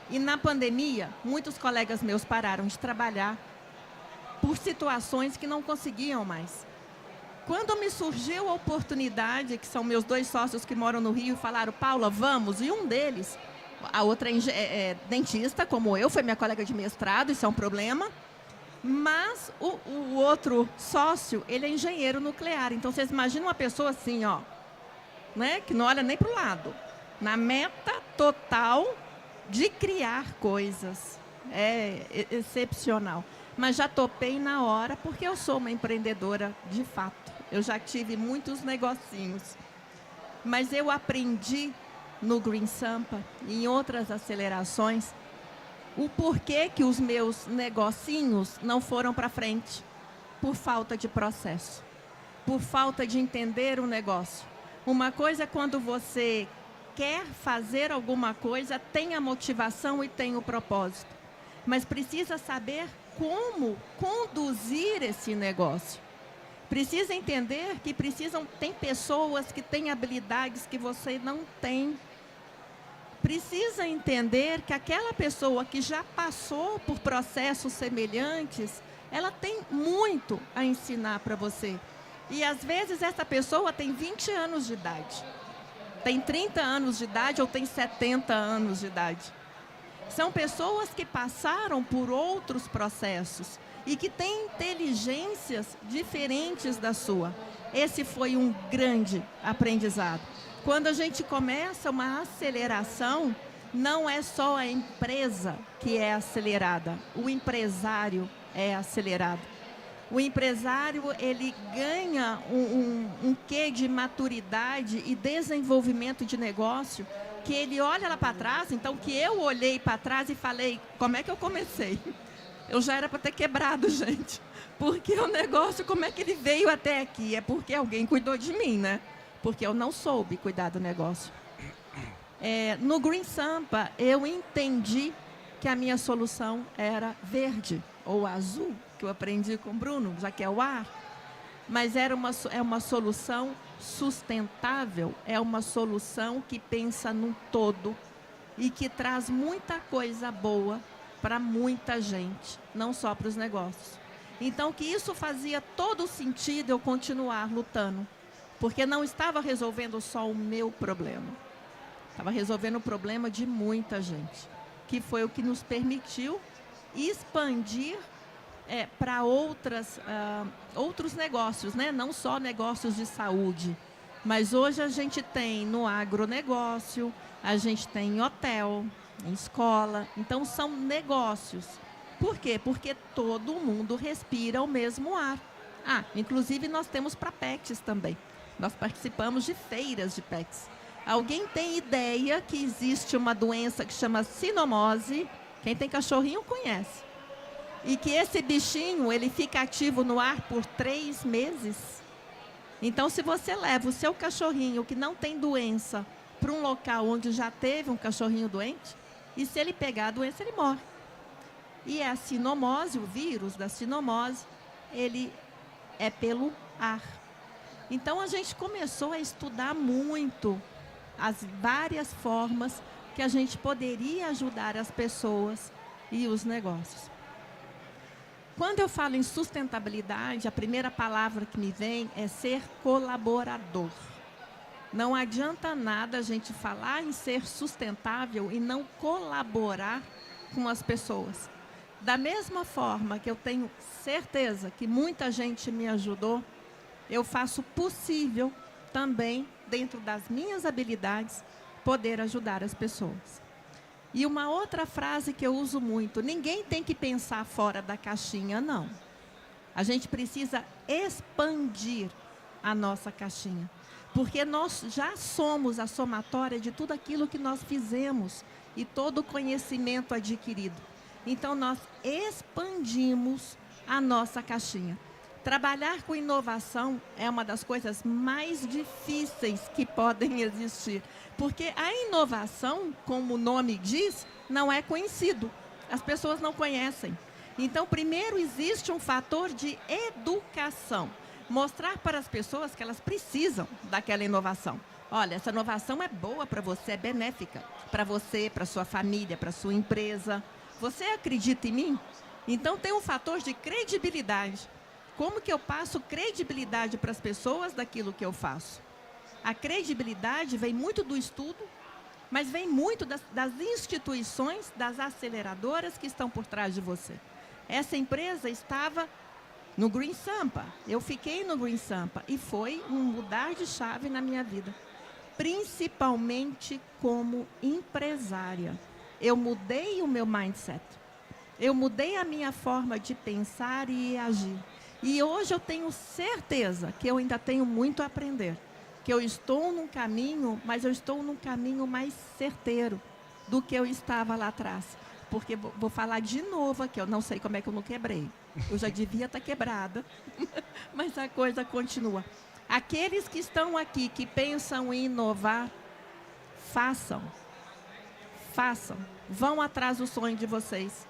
E na pandemia, muitos colegas meus pararam de trabalhar por situações que não conseguiam mais. Quando me surgiu a oportunidade, que são meus 2 sócios que moram no Rio, falaram, Paula, vamos, e um deles, a outra é dentista, como eu, foi minha colega de mestrado, isso é um problema, mas o outro sócio, ele é engenheiro nuclear. Então, vocês imaginam uma pessoa assim, ó, né, que não olha nem para o lado, na meta total de criar coisas. É excepcional. Mas já topei na hora, porque eu sou uma empreendedora de fato. Eu já tive muitos negocinhos. Mas eu aprendi no Green Sampa e em outras acelerações o porquê que os meus negocinhos não foram para frente. Por falta de processo. Por falta de entender o negócio. Uma coisa é quando você quer fazer alguma coisa, tem a motivação e tem o propósito. Mas precisa saber como conduzir esse negócio. Precisa entender que tem pessoas que têm habilidades que você não tem. Precisa entender que aquela pessoa que já passou por processos semelhantes, ela tem muito a ensinar para você. E às vezes essa pessoa tem 20 anos de idade, tem 30 anos de idade ou tem 70 anos de idade. São pessoas que passaram por outros processos e que têm inteligências diferentes da sua. Esse foi um grande aprendizado. Quando a gente começa uma aceleração, não é só a empresa que é acelerada, o empresário é acelerado. O empresário, ele ganha um quê de maturidade e desenvolvimento de negócio, que ele olha lá para trás, então que eu olhei para trás e falei, como é que eu comecei? Eu já era para ter quebrado, gente. Porque o negócio, como é que ele veio até aqui? É porque alguém cuidou de mim, né? Porque eu não soube cuidar do negócio. No Green Sampa, eu entendi que a minha solução era verde ou azul, que eu aprendi com o Bruno, já que é o ar. Mas é uma solução sustentável, é uma solução que pensa no todo e que traz muita coisa boa para muita gente, não só para os negócios. Então, que isso fazia todo sentido eu continuar lutando, porque não estava resolvendo só o meu problema, estava resolvendo o problema de muita gente, que foi o que nos permitiu expandir para outros negócios, né? Não só negócios de saúde, mas hoje a gente tem no agronegócio, a gente tem em hotel, em escola, então são negócios. Por quê? Porque todo mundo respira o mesmo ar. Inclusive nós temos para pets também. Nós participamos de feiras de pets. Alguém tem ideia que existe uma doença que chama sinomose? Quem tem cachorrinho conhece. E que esse bichinho, ele fica ativo no ar por 3 meses. Então, se você leva o seu cachorrinho que não tem doença para um local onde já teve um cachorrinho doente, e se ele pegar a doença, ele morre. E a sinomose, o vírus da sinomose, ele é pelo ar. Então, a gente começou a estudar muito as várias formas que a gente poderia ajudar as pessoas e os negócios. Quando eu falo em sustentabilidade, a primeira palavra que me vem é ser colaborador. Não adianta nada a gente falar em ser sustentável e não colaborar com as pessoas. Da mesma forma que eu tenho certeza que muita gente me ajudou, eu faço o possível também, dentro das minhas habilidades, poder ajudar as pessoas. E uma outra frase que eu uso muito, ninguém tem que pensar fora da caixinha, não. A gente precisa expandir a nossa caixinha, porque nós já somos a somatória de tudo aquilo que nós fizemos e todo o conhecimento adquirido. Então, nós expandimos a nossa caixinha. Trabalhar com inovação é uma das coisas mais difíceis que podem existir, porque a inovação, como o nome diz, não é conhecido. As pessoas não conhecem. Então, primeiro existe um fator de educação. Mostrar para as pessoas que elas precisam daquela inovação. Olha, essa inovação é boa para você, é benéfica para você, para sua família, para sua empresa. Você acredita em mim? Então, tem um fator de credibilidade. Como que eu passo credibilidade para as pessoas daquilo que eu faço? A credibilidade vem muito do estudo, mas vem muito das instituições, das aceleradoras que estão por trás de você. Essa empresa estava no Green Sampa. Eu fiquei no Green Sampa e foi um mudar de chave na minha vida. Principalmente como empresária. Eu mudei o meu mindset. Eu mudei a minha forma de pensar e agir. E hoje eu tenho certeza que eu ainda tenho muito a aprender. Que eu estou num caminho, mas eu estou num caminho mais certeiro do que eu estava lá atrás. Porque vou falar de novo aqui, eu não sei como é que eu não quebrei. Eu já devia estar quebrada, mas a coisa continua. Aqueles que estão aqui, que pensam em inovar, façam. Façam. Vão atrás do sonho de vocês.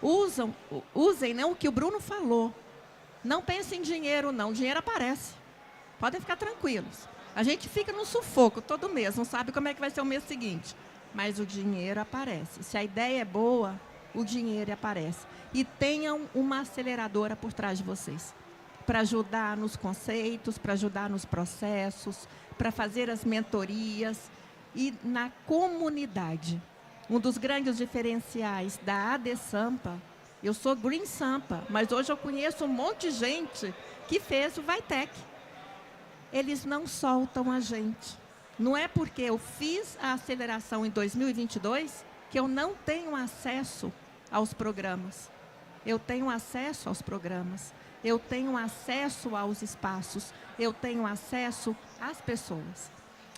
Usem, né, o que o Bruno falou. Não pensem em dinheiro, não. O dinheiro aparece. Podem ficar tranquilos. A gente fica no sufoco todo mês, não sabe como é que vai ser o mês seguinte. Mas o dinheiro aparece. Se a ideia é boa, o dinheiro aparece. E tenham uma aceleradora por trás de vocês. para ajudar nos conceitos, para ajudar nos processos, para fazer as mentorias e na comunidade. Um dos grandes diferenciais da ADSampa, eu sou Green Sampa, mas hoje eu conheço um monte de gente que fez o Vitec. Eles não soltam a gente. Não é porque eu fiz a aceleração em 2022 que eu não tenho acesso aos programas. Eu tenho acesso aos programas. Eu tenho acesso aos espaços. Eu tenho acesso às pessoas.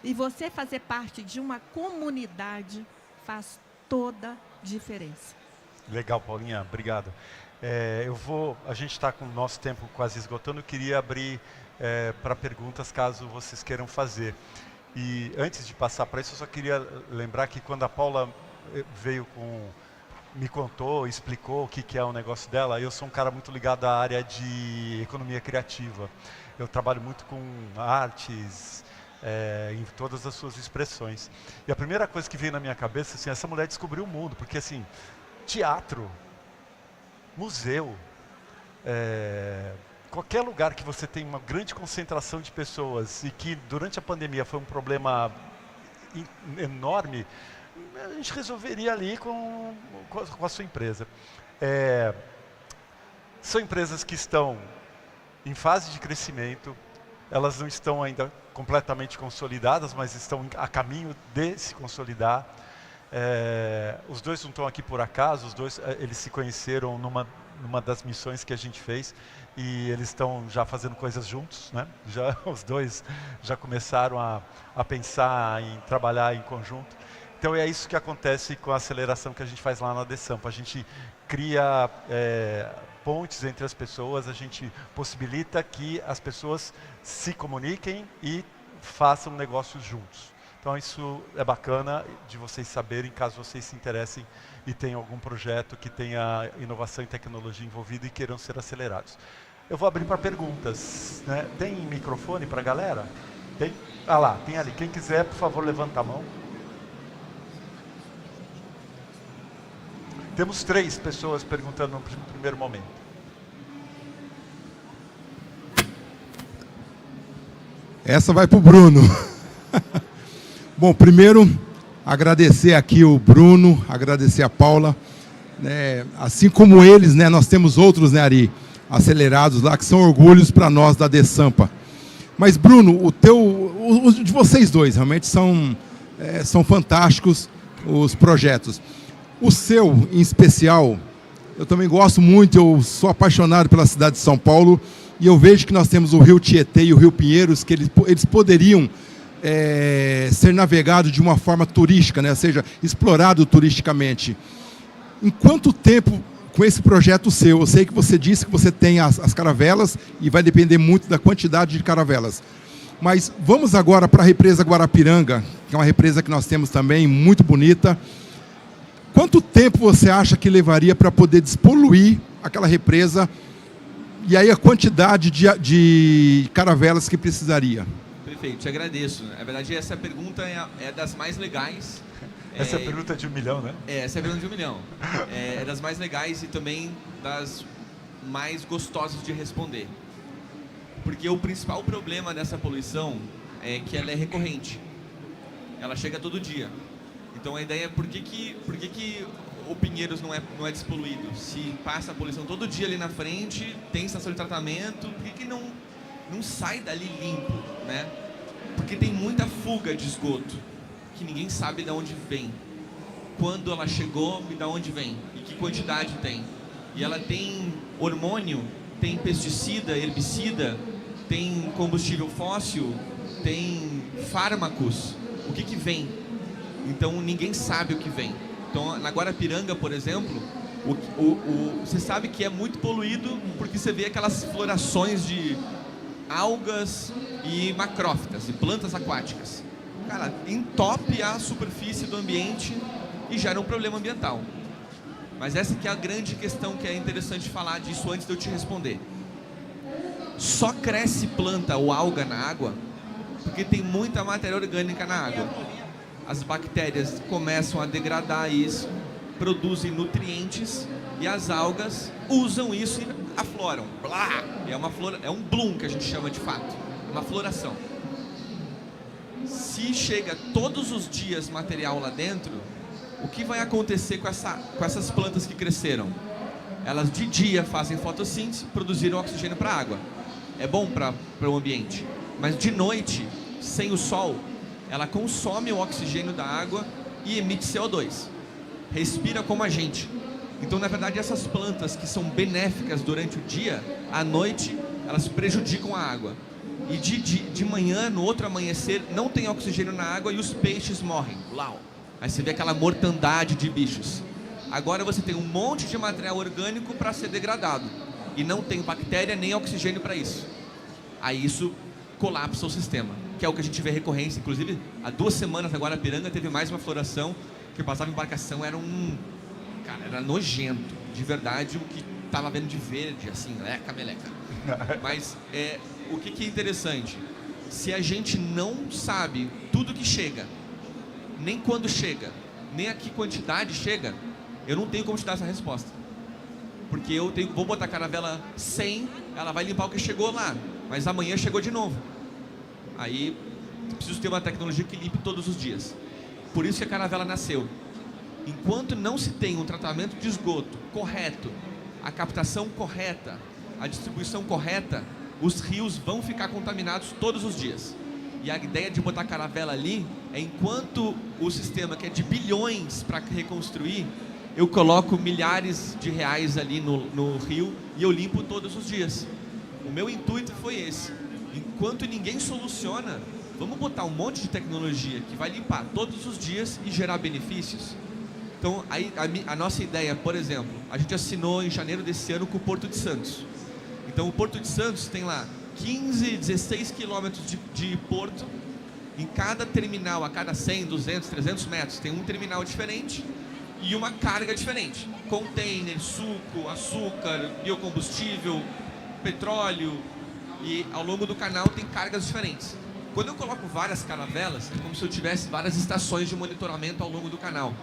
E você fazer parte de uma comunidade faz toda diferença. Legal, Paulinha, obrigado. A gente está com o nosso tempo quase esgotando, eu queria abrir para perguntas caso vocês queiram fazer. E antes de passar para isso, eu só queria lembrar que quando a Paula me contou, explicou o que é o negócio dela, eu sou um cara muito ligado à área de economia criativa. Eu trabalho muito com artes, em todas as suas expressões. E a primeira coisa que veio na minha cabeça, assim, essa mulher descobriu o mundo, porque assim, teatro, museu, qualquer lugar que você tem uma grande concentração de pessoas e que durante a pandemia foi um problema enorme, a gente resolveria ali com a sua empresa. São empresas que estão em fase de crescimento, elas não estão ainda completamente consolidadas, mas estão a caminho de se consolidar. Os dois não estão aqui por acaso, os dois eles se conheceram numa das missões que a gente fez e eles estão já fazendo coisas juntos, né? Os dois já começaram a pensar em trabalhar em conjunto. Então é isso que acontece com a aceleração que a gente faz lá na ADSampa. A gente cria pontes entre as pessoas, a gente possibilita que as pessoas se comuniquem e façam negócios juntos. Então isso é bacana de vocês saberem, caso vocês se interessem e tenham algum projeto que tenha inovação e tecnologia envolvida e queiram ser acelerados. Eu vou abrir para perguntas, né? Tem microfone para a galera? Tem? Ah lá, tem ali. Quem quiser, por favor, levanta a mão. Temos 3 pessoas perguntando no primeiro momento. Essa vai para o Bruno. Bom, primeiro, agradecer aqui o Bruno, agradecer a Paula. Assim como eles, né, nós temos outros, né, Ari, acelerados lá, que são orgulhos para nós da ADSampa. Mas, Bruno, os de vocês dois realmente são fantásticos os projetos. O seu, em especial, eu também gosto muito, eu sou apaixonado pela cidade de São Paulo e eu vejo que nós temos o Rio Tietê e o Rio Pinheiros, que eles poderiam ser navegados de uma forma turística, né? Ou seja, explorado turisticamente. Em quanto tempo, com esse projeto seu, eu sei que você disse que você tem as caravelas e vai depender muito da quantidade de caravelas. Mas vamos agora para a represa Guarapiranga, que é uma represa que nós temos também, muito bonita. Quanto tempo você acha que levaria para poder despoluir aquela represa e aí a quantidade de caravelas que precisaria? Perfeito, te agradeço. Na verdade, essa pergunta é das mais legais. Essa é a pergunta de 1 milhão, né? Essa é a pergunta de 1 milhão. É das mais legais e também das mais gostosas de responder. Porque o principal problema dessa poluição é que ela é recorrente. Ela chega todo dia. Então a ideia é por que o Pinheiros não é despoluído? Se passa a poluição todo dia ali na frente, tem estação de tratamento, por que não sai dali limpo, né? Porque tem muita fuga de esgoto, que ninguém sabe de onde vem, quando ela chegou e de onde vem, e que quantidade tem. E ela tem hormônio, tem pesticida, herbicida, tem combustível fóssil, tem fármacos. O que vem? Então ninguém sabe o que vem. Então na Guarapiranga, por exemplo, você sabe que é muito poluído porque você vê aquelas florações de algas e macrófitas, e plantas aquáticas. Cara, entope a superfície do ambiente e gera um problema ambiental. Mas essa que é a grande questão que é interessante falar disso antes de eu te responder. Só cresce planta ou alga na água porque tem muita matéria orgânica na água. As bactérias começam a degradar isso, produzem nutrientes e as algas usam isso afloram. Blá! É um bloom que a gente chama de fato. Uma floração. Se chega todos os dias material lá dentro, o que vai acontecer com essas plantas que cresceram? Elas de dia fazem fotossíntese, produziram oxigênio para a água. É bom para o ambiente. Mas de noite, sem o sol, ela consome o oxigênio da água e emite CO2. Respira como a gente. Então, na verdade, essas plantas que são benéficas durante o dia, à noite, elas prejudicam a água. E de manhã, no outro amanhecer, não tem oxigênio na água e os peixes morrem. Uau! Aí você vê aquela mortandade de bichos. Agora você tem um monte de material orgânico para ser degradado. E não tem bactéria nem oxigênio para isso. Aí isso colapsa o sistema, que é o que a gente vê recorrência. Inclusive, há 2 semanas agora, Guarapiranga teve mais uma floração que passava embarcação, era nojento, de verdade, o que estava vendo de verde, assim, meleca. Mas o que é interessante? Se a gente não sabe tudo que chega, nem quando chega, nem a que quantidade chega, eu não tenho como te dar essa resposta. Porque vou botar a caravela 100, ela vai limpar o que chegou lá, mas amanhã chegou de novo. Aí preciso ter uma tecnologia que limpe todos os dias. Por isso que a caravela nasceu. Enquanto não se tem um tratamento de esgoto correto, a captação correta, a distribuição correta, os rios vão ficar contaminados todos os dias. E a ideia de botar a caravela ali é, enquanto o sistema, que é de bilhões para reconstruir, eu coloco milhares de reais ali no rio e eu limpo todos os dias. O meu intuito foi esse. Enquanto ninguém soluciona, vamos botar um monte de tecnologia que vai limpar todos os dias e gerar benefícios. Então, a nossa ideia, por exemplo, a gente assinou em janeiro desse ano com o Porto de Santos. Então, o Porto de Santos tem lá 15, 16 quilômetros de porto. Em cada terminal, a cada 100, 200, 300 metros, tem um terminal diferente e uma carga diferente. Container, suco, açúcar, biocombustível, petróleo. E ao longo do canal tem cargas diferentes. Quando eu coloco várias caravelas, é como se eu tivesse várias estações de monitoramento ao longo do canal.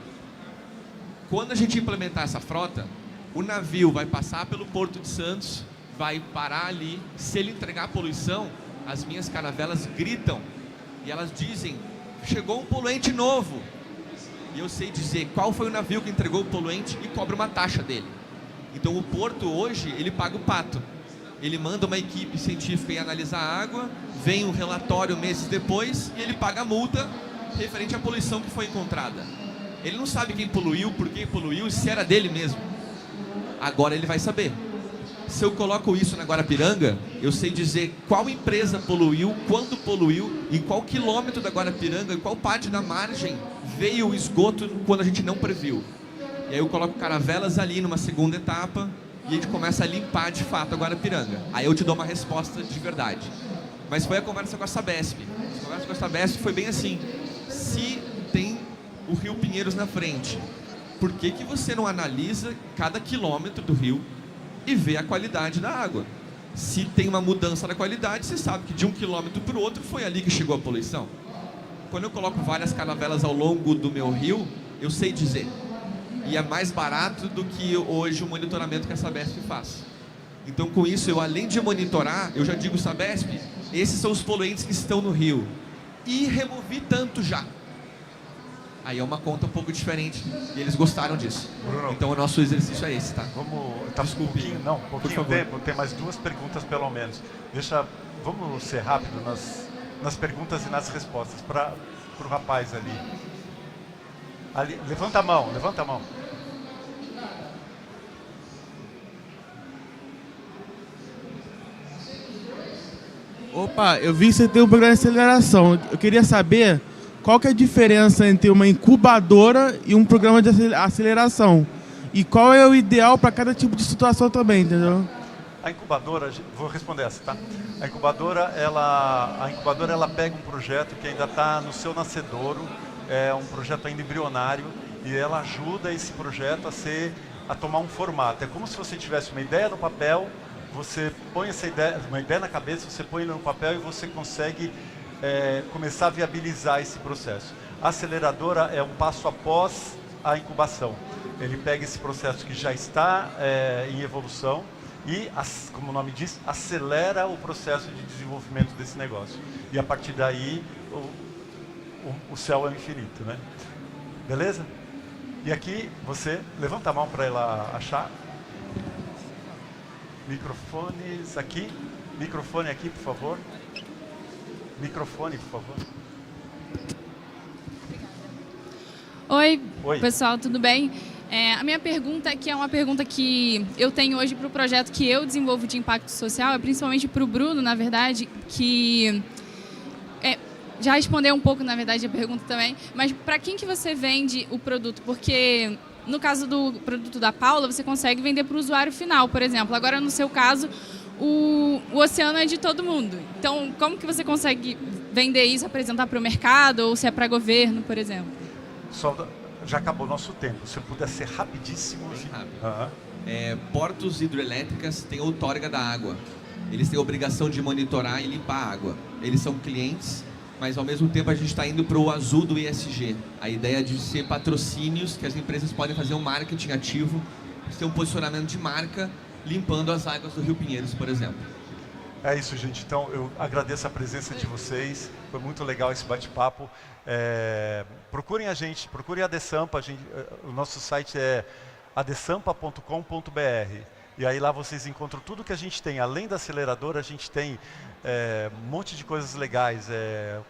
Quando a gente implementar essa frota, o navio vai passar pelo Porto de Santos, vai parar ali. Se ele entregar poluição, as minhas caravelas gritam e elas dizem: chegou um poluente novo. E eu sei dizer qual foi o navio que entregou o poluente e cobro uma taxa dele. Então o porto hoje, ele paga o pato. Ele manda uma equipe científica ir analisar a água, vem um relatório meses depois e ele paga a multa referente à poluição que foi encontrada. Ele não sabe quem poluiu, por que poluiu, se era dele mesmo. Agora ele vai saber. Se eu coloco isso na Guarapiranga, eu sei dizer qual empresa poluiu, quando poluiu, em qual quilômetro da Guarapiranga, em qual parte da margem veio o esgoto quando a gente não previu. E aí eu coloco caravelas ali numa segunda etapa e a gente começa a limpar de fato a Guarapiranga. Aí eu te dou uma resposta de verdade. Mas foi a conversa com a Sabesp. A conversa com a Sabesp foi bem assim: se tem o Rio Pinheiros na frente, por que você não analisa cada quilômetro do rio e vê a qualidade da água? Se tem uma mudança na qualidade, você sabe que de um quilômetro para o outro foi ali que chegou a poluição. Quando eu coloco várias caravelas ao longo do meu rio, eu sei dizer. E é mais barato do que hoje o monitoramento que a Sabesp faz. Então, com isso, eu além de monitorar, eu já digo: Sabesp, esses são os poluentes que estão no rio. E removi tanto já. Aí é uma conta um pouco diferente e eles gostaram disso. Bruno, então o nosso exercício é esse, tá? Desculpe. Um pouquinho tempo, tem mais 2 perguntas pelo menos. Vamos ser rápido nas perguntas e nas respostas para o rapaz ali. Levanta a mão. Opa, eu vi que você tem um programa de aceleração. Eu queria saber qual que é a diferença entre uma incubadora e um programa de aceleração. E qual é o ideal para cada tipo de situação também, entendeu? A incubadora, vou responder essa, tá? A incubadora ela pega um projeto que ainda está no seu nascedouro, é um projeto ainda embrionário, e ela ajuda esse projeto a tomar um formato. É como se você tivesse uma ideia no papel, você põe uma ideia na cabeça, você põe no papel e você consegue começar a viabilizar esse processo. A aceleradora é um passo após a incubação. Ele pega esse processo que já está em evolução e, como o nome diz, acelera o processo de desenvolvimento desse negócio. E a partir daí, o céu é infinito, né? Beleza? E aqui, você levanta a mão para ela achar. Microfones aqui. Microfone aqui, por favor. Microfone, por favor. Oi, pessoal, tudo bem? A minha pergunta aqui é uma pergunta que eu tenho hoje para o projeto que eu desenvolvo de impacto social, principalmente para o Bruno, na verdade, que já respondeu um pouco, na verdade, a pergunta também, mas para quem que você vende o produto? Porque no caso do produto da Paula, você consegue vender para o usuário final, por exemplo. Agora, no seu caso, o oceano é de todo mundo. Então, como que você consegue vender isso, apresentar para o mercado, ou se é para governo, por exemplo? Já acabou o nosso tempo. Se eu puder ser rapidíssimo. Bem rápido. Portos hidrelétricas têm outorga da água. Eles têm a obrigação de monitorar e limpar a água. Eles são clientes, mas ao mesmo tempo a gente está indo para o azul do ESG. A ideia de ser patrocínios que as empresas podem fazer um marketing ativo, ter um posicionamento de marca, limpando as águas do Rio Pinheiros, por exemplo. É isso, gente. Então, eu agradeço a presença de vocês. Foi muito legal esse bate-papo. Procurem a gente, procurem a Adesampa. O nosso site é adesampa.com.br. E aí lá vocês encontram tudo que a gente tem. Além da aceleradora, a gente tem um monte de coisas legais.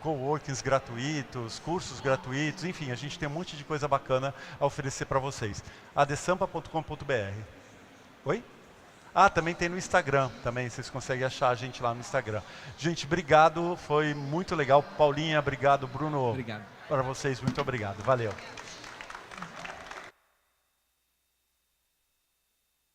Coworkings gratuitos, cursos gratuitos, enfim, a gente tem um monte de coisa bacana a oferecer para vocês. adesampa.com.br. Oi? Também tem no Instagram, também vocês conseguem achar a gente lá no Instagram. Gente, obrigado, foi muito legal. Paulinha, obrigado. Bruno, obrigado. Para vocês, muito obrigado. Valeu.